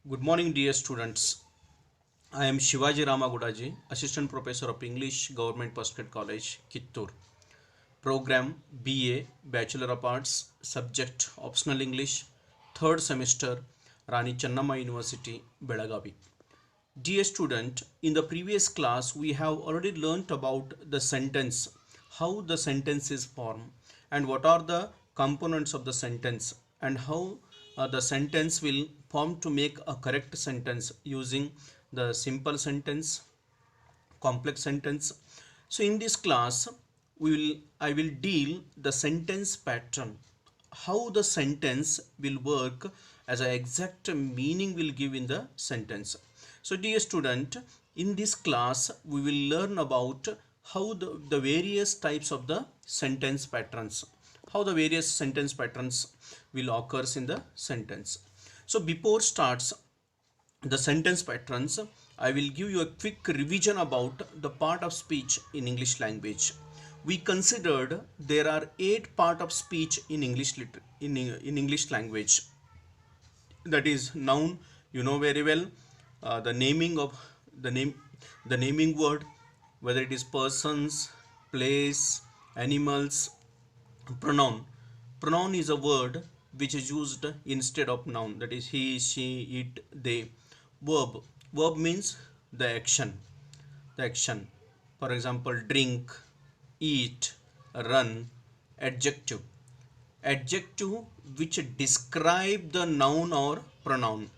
Good morning, dear students. I am Shivaji Ramagudaji, Assistant Professor of English, Government Postgrad College, Kittur. Program BA, Bachelor of Arts, Subject Optional English, third semester, Rani Channamma University, Belagavi. Dear student, in the previous class, we have already learnt about the sentence, how the sentence is formed, and what are the components of the sentence, and how the sentence will form to make a correct sentence using the simple sentence, complex sentence. So in this class, I will deal the sentence pattern, how the sentence will work as an exact meaning will give in the sentence. So dear student, in this class we will learn about how the various types of the sentence patterns, how the various sentence patterns will occurs in the sentence. So before starts the sentence patterns, I will give you a quick revision about the part of speech in English language. We considered there are 8 part of speech in in English language. That is noun, you know very well, the naming of the name, the naming word, whether it is persons, place, animals. Pronoun. Pronoun is a word which is used instead of noun. That is he, she, it, they. Verb. Verb means the action. The action. For example, drink, eat, run. Adjective. Adjective which describe the noun or pronoun.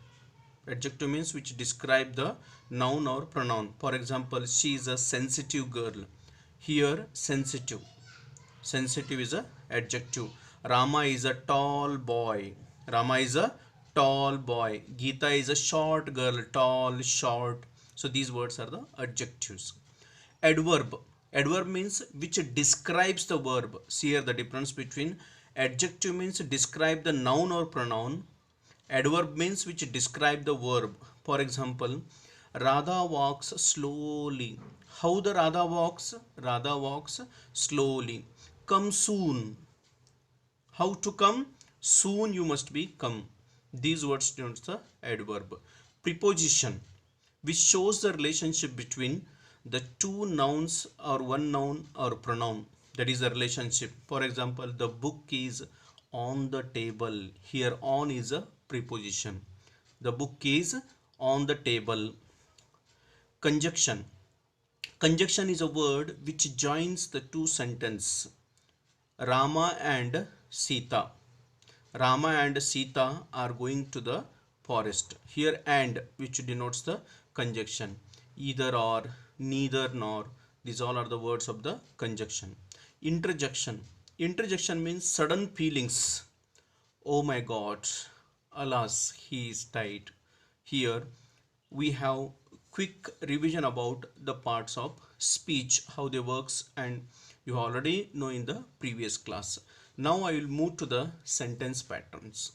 Adjective means which describe the noun or pronoun. For example, she is a sensitive girl. Here, sensitive. Sensitive is a adjective. Rama is a tall boy. Rama is a tall boy. Geeta is a short girl. Tall, short. So these words are the adjectives. Adverb. Adverb means which describes the verb. See here the difference between adjective means describe the noun or pronoun. Adverb means which describe the verb. For example, Radha walks slowly. How the Radha walks? Radha walks slowly. Come soon. How to come? Soon you must be come. These words denote the adverb. Preposition, which shows the relationship between the two nouns or one noun or pronoun. That is the relationship. For example, the book is on the table. Here on is a preposition. The book is on the table. Conjunction. Conjunction is a word which joins the two sentences. Rama and Sita. Rama and Sita are going to the forest. Here and which denotes the conjunction. Either or, neither nor. These all are the words of the conjunction. Interjection. Interjection means sudden feelings. Oh my God, alas, he is tight. Here we have quick revision about the parts of speech, how they works, and you already know in the previous class. Now I will move to the sentence patterns.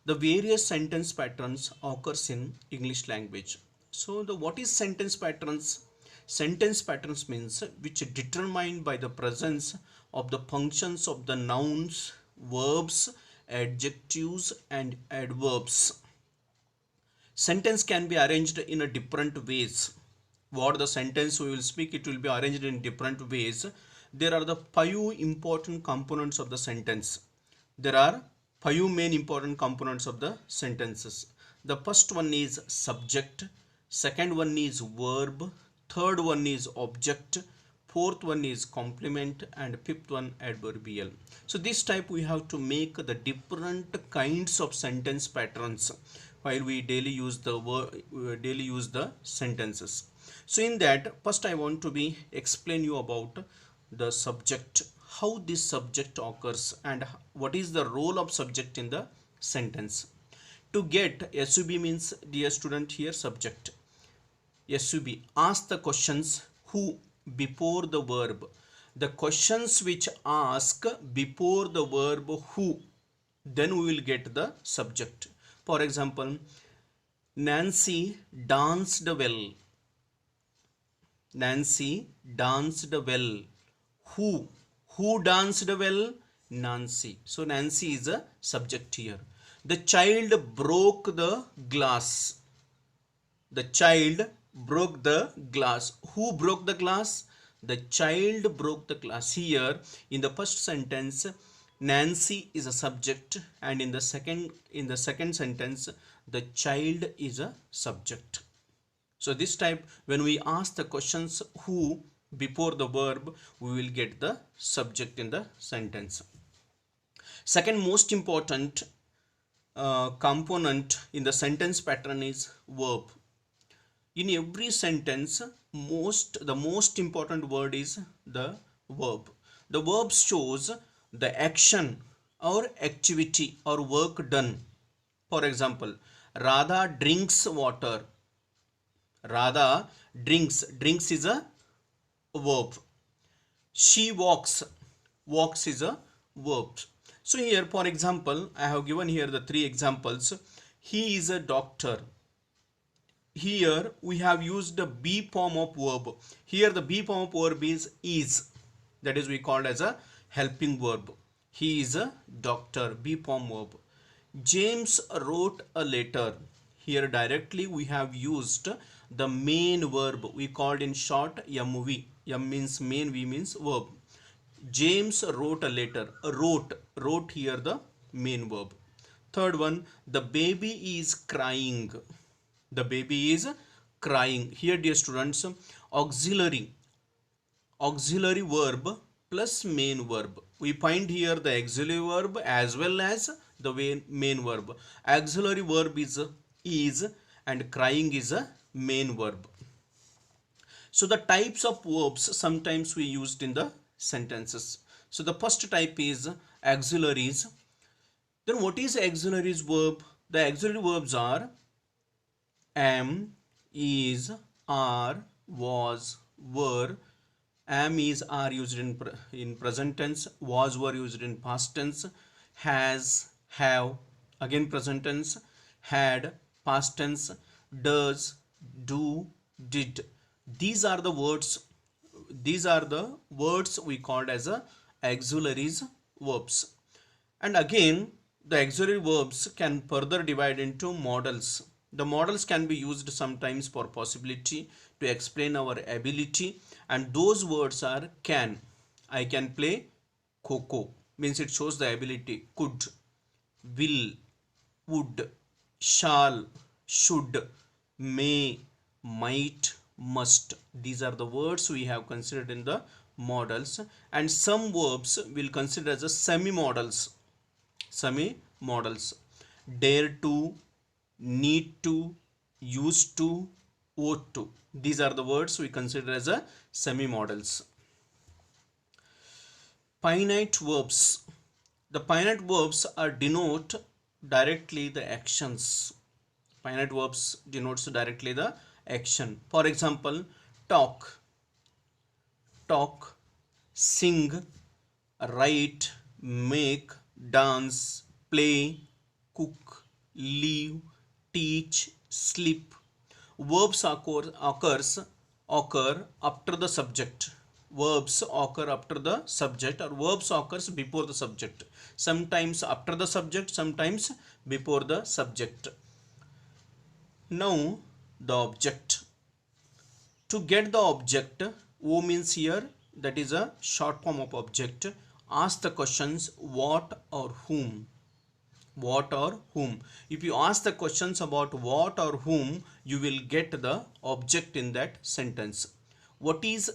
The various sentence patterns occurs in English language. So the what is sentence patterns? Sentence patterns means which determined by the presence of the functions of the nouns, verbs, adjectives and adverbs. Sentence can be arranged in a different ways. What the sentence we will speak, it will be arranged in different ways. There are the 5 important components of the sentence. There are 5 main important components of the sentences. The first one is subject, second one is verb, third one is object, fourth one is complement, and fifth one adverbial. So this type we have to make the different kinds of sentence patterns while we daily use the sentences. So in that, first I want to be explain you about the subject, how this subject occurs and what is the role of subject in the sentence. To get sub means, dear student, here subject. Sub, ask the questions who before the verb. The questions which ask before the verb who, then we will get the subject. For example, Nancy danced well. Nancy danced well. Who? Who danced well? Nancy. So Nancy is a subject here. The child broke the glass. The child broke the glass. Who broke the glass? The child broke the glass. Here in the first sentence, Nancy is a subject, and in the second sentence, the child is a subject. So this type, when we ask the questions who before the verb, we will get the subject in the sentence. Second most important component in the sentence pattern is verb. In every sentence, the most important word is the verb. The verb shows the action or activity or work done. For example, Radha drinks water. Radha drinks is a verb. She walks is a verb. So here, for example, I have given here the three examples. He is a doctor. Here we have used the be form of verb. Here the be form of verb is. That is we called as a helping verb. He is a doctor, be form verb. James wrote a letter. Here directly we have used the main verb. We called in short MV. M means main, V means verb. James wrote a letter. Wrote here the main verb. Third one, the baby is crying. The baby is crying. Here, dear students, auxiliary verb plus main verb. We find here the auxiliary verb as well as the main verb. Auxiliary verb is and crying is a main verb. So the types of verbs sometimes we used in the sentences. So the first type is auxiliaries. Then what is auxiliaries verb? The auxiliary verbs are am, is, are, was, were. Am, is, are used in present tense. Was, were used in past tense. Has, have, again present tense. Had, past tense. Does, do, did. These are the words we called as a auxiliaries verbs. And again, the auxiliary verbs can further divide into modals. The modals can be used sometimes for possibility to explain our ability, and those words are can. I can play kho-kho, means it shows the ability. Could, will, would, shall, should, may, might, must. These are the words we have considered in the modals, and some verbs will consider as a semi-modals. Dare to, need to, used to, ought to. These are the words we consider as a semi-modals. Finite verbs. The finite verbs are denote directly the actions. Finite verbs denotes directly the action. For example, talk, sing, write, make, dance, play, cook, live, teach, sleep. Verbs occur after the subject. Verbs occur after the subject, or verbs occurs before the subject. Sometimes after the subject, sometimes before the subject. Now the object. To get the object, O means here, that is a short form of object. Ask the questions what or whom. What or whom. If you ask the questions about what or whom, you will get the object in that sentence. What is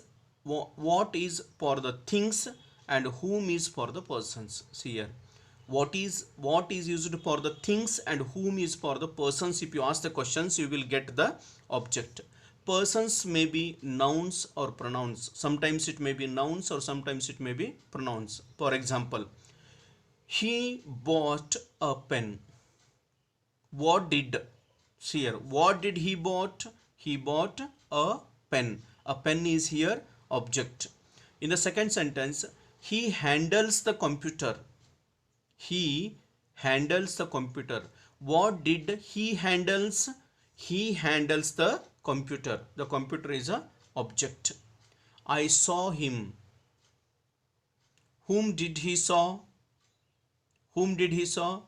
for the things and whom is for the persons. See here, what is used for the things and whom is for the persons. If you ask the questions, you will get the object. Persons may be nouns or pronouns. Sometimes it may be nouns or sometimes it may be pronouns. For example, he bought a pen. What did, see here, what did he bought? He bought a pen. A pen is here object. In the second sentence, he handles the computer. He handles the computer. What did he handles? He handles the computer. The computer is a object. I saw him. Whom did he saw? Whom did he saw?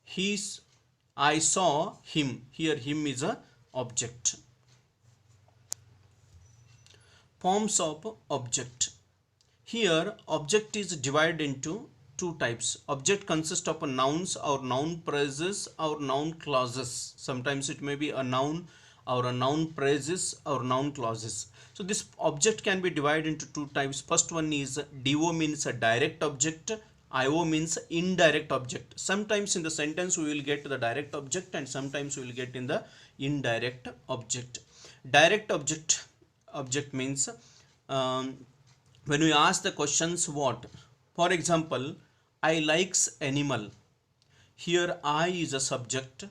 He's, I saw him. Here him is a object. Forms of object. Here object is divided into two types. Object consists of nouns or noun phrases or noun clauses. Sometimes it may be a noun or a noun phrases or noun clauses. So this object can be divided into two types. First one is DO, means a direct object. IO means indirect object. Sometimes in the sentence we will get the direct object and sometimes we will get in the indirect object. Direct object means when we ask the questions what. For example, I likes animal. Here I is a subject,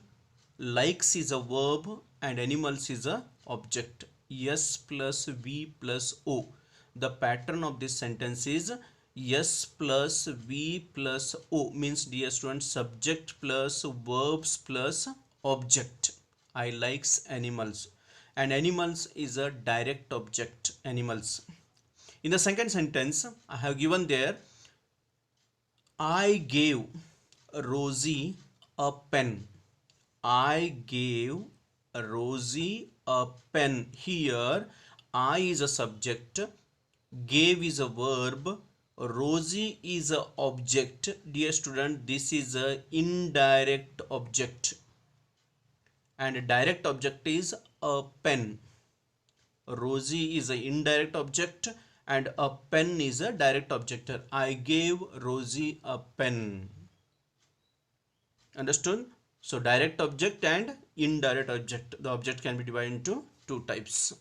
likes is a verb and animals is a object. S plus V plus O. The pattern of this sentence is S plus V plus O, means, dear students, subject plus verbs plus object. I likes animals, and animals is a direct object, animals. In the second sentence I have given there, I gave Rosie a pen. I gave Rosie a pen. Here I is a subject, gave is a verb, Rosie is a object. Dear student, this is a indirect object and a direct object is a pen. Rosie is an indirect object and a pen is a direct object. I gave Rosie a pen. Understood? So direct object and indirect object. The object can be divided into two types.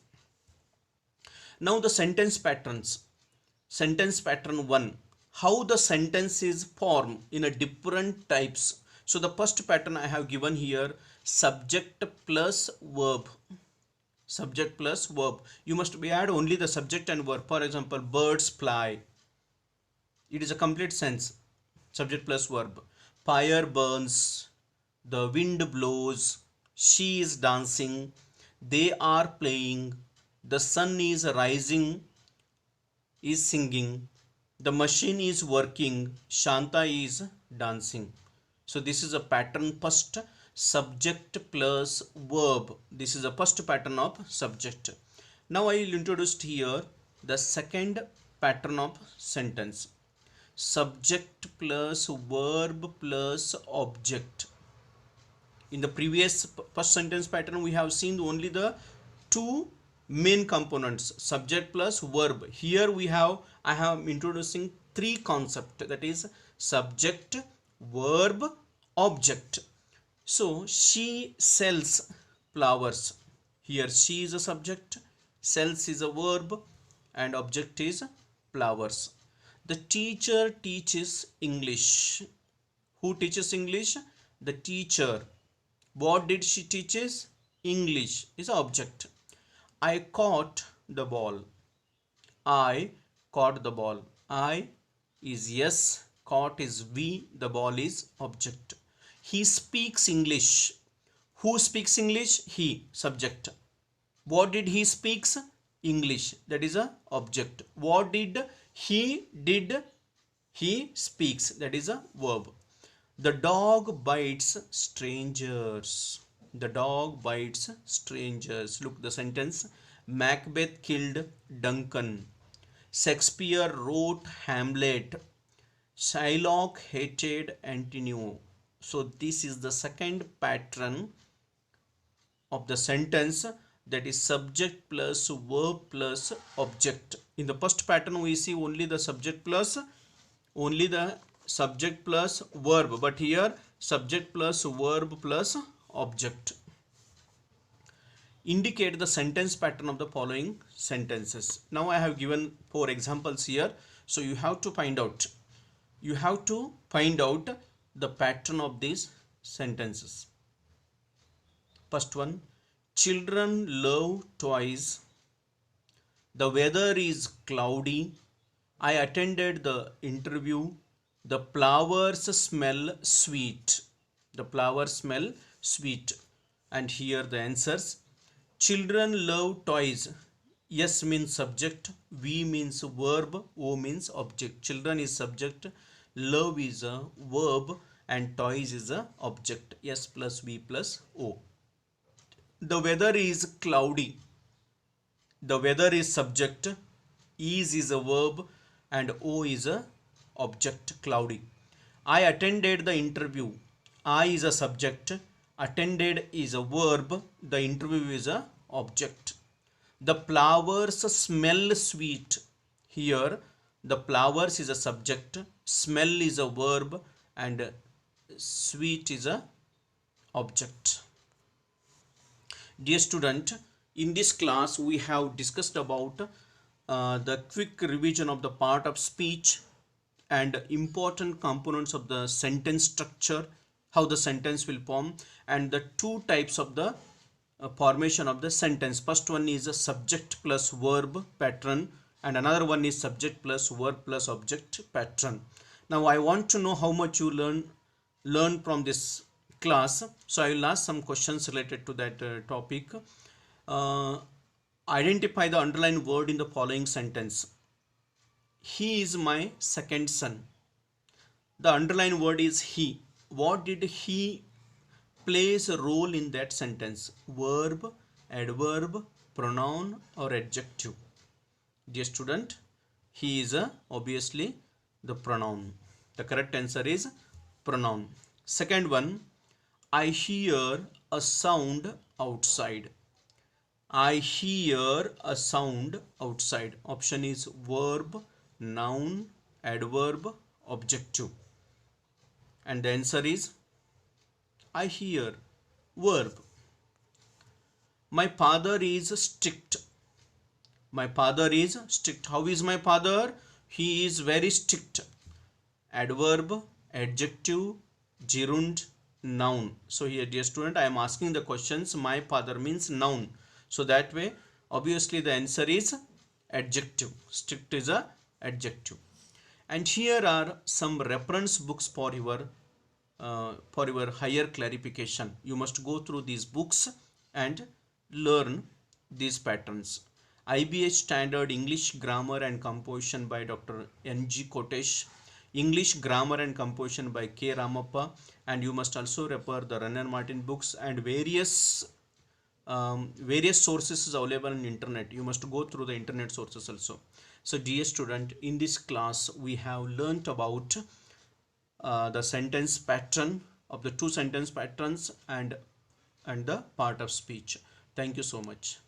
Now the sentence patterns. Sentence pattern 1. How the sentence is formed in a different types. So the first pattern I have given here, subject plus verb. Subject plus verb. You must be add only the subject and verb. For example, birds fly. It is a complete sense. Subject plus verb. Fire burns. The wind blows. She is dancing. They are playing. The sun is rising. Is singing. The machine is working. Shanta is dancing. So this is a pattern. First, subject plus verb. This is the first pattern of subject. Now I will introduce here the second pattern of sentence. Subject plus verb plus object. In the previous first sentence pattern we have seen only the two main components, subject plus verb. Here I am introducing three concepts, that is subject, verb, object. So she sells flowers. Here she is a subject, sells is a verb and object is flowers. The teacher teaches English. Who teaches English? The teacher. What did she teaches? English is object. I caught the ball. I caught the ball. I is yes, caught is V, the ball is object. He speaks English. Who speaks English? He, subject. What did he speaks? English, that is a object. What did he speaks, that is a verb. The dog bites strangers. The dog bites strangers. Look the sentence. Macbeth killed Duncan. Shakespeare wrote Hamlet. Shylock hated Antonio. So this is the second pattern of the sentence, that is subject plus verb plus object. In the first pattern we see only the subject plus verb, but here subject plus verb plus object. Indicate the sentence pattern of the following sentences. Now I have given 4 examples here, so you have to find out the pattern of these sentences. First one, children love toys. The weather is cloudy. I attended the interview. The flowers smell sweet. The flowers smell sweet. And here the answers. Children love toys. S means subject, V means verb, O means object. Children is subject, love is a verb, and toys is a object. S plus V plus O. The weather is cloudy. The weather is subject, is a verb, and O is a object, cloudy. I attended the interview. I is a subject, attended is a verb, the interview is a object. The flowers smell sweet. Here the flowers is a subject, smell is a verb, and sweet is a object. Dear student, in this class we have discussed about the quick revision of the part of speech and important components of the sentence structure, how the sentence will form, and the two types of the formation of the sentence. First one is a subject plus verb pattern, and another one is subject plus verb plus object pattern. Now I want to know how much you learn from this class, so I will ask some questions related to that topic. Identify the underlined word in the following sentence. He is my second son. The underlined word is he. What did he plays a role in that sentence? Verb, adverb, pronoun, or adjective? Dear student, he is obviously the pronoun. The correct answer is pronoun. Second one, I hear a sound outside. I hear a sound outside. Option is verb, noun, adverb, objective. And the answer is I hear, verb. My father is strict. My father is strict. How is my father? He is very strict. Adverb, adjective, gerund, noun. So here, dear student, I am asking the questions. My father means noun. So that way, obviously the answer is adjective. Strict is a adjective. And here are some reference books for your higher clarification. You must go through these books and learn these patterns. IBH Standard English Grammar and Composition by Dr. N.G. Kotesh, English Grammar and Composition by K. Ramappa, and you must also refer the Renner Martin books and various sources is available on internet. You must go through the internet sources also. So dear student, in this class we have learnt about the sentence pattern of the two sentence patterns and the part of speech. Thank you so much.